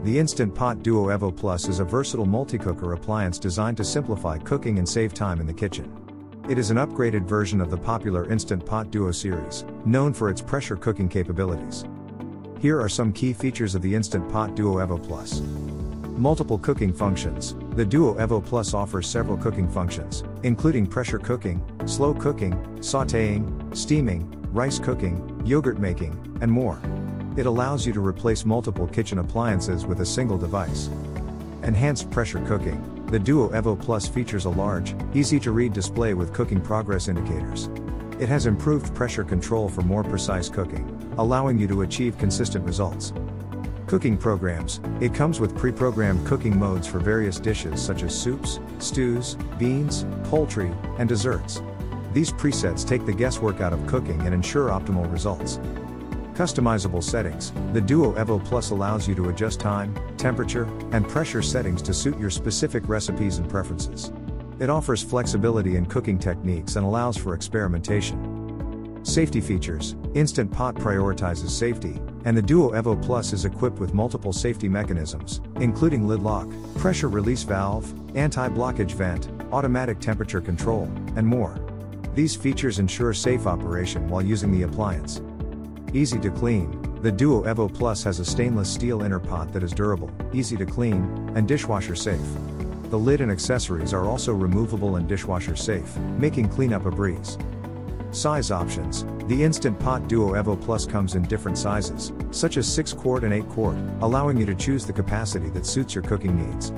The Instant Pot DUO EVO PLUS is a versatile multi-cooker appliance designed to simplify cooking and save time in the kitchen. It is an upgraded version of the popular Instant Pot DUO series, known for its pressure cooking capabilities. Here are some key features of the Instant Pot DUO EVO PLUS. Multiple cooking functions. The DUO EVO PLUS offers several cooking functions, including pressure cooking, slow cooking, sautéing, steaming, rice cooking, yogurt making, and more. It allows you to replace multiple kitchen appliances with a single device. Enhanced pressure cooking. The DUO EVO PLUS features a large, easy-to-read display with cooking progress indicators. It has improved pressure control for more precise cooking, allowing you to achieve consistent results. Cooking programs. It comes with pre-programmed cooking modes for various dishes such as soups, stews, beans, poultry, and desserts. These presets take the guesswork out of cooking and ensure optimal results. Customizable settings. The DUO EVO PLUS allows you to adjust time, temperature, and pressure settings to suit your specific recipes and preferences. It offers flexibility in cooking techniques and allows for experimentation. Safety features. Instant Pot prioritizes safety, and the DUO EVO PLUS is equipped with multiple safety mechanisms, including lid lock, pressure release valve, anti-blockage vent, automatic temperature control, and more. These features ensure safe operation while using the appliance. Easy to clean. The DUO EVO PLUS has a stainless steel inner pot that is durable, easy to clean, and dishwasher safe. The lid and accessories are also removable and dishwasher safe, making cleanup a breeze. Size options. The Instant Pot DUO EVO PLUS comes in different sizes, such as 6 quart and 8 quart, allowing you to choose the capacity that suits your cooking needs.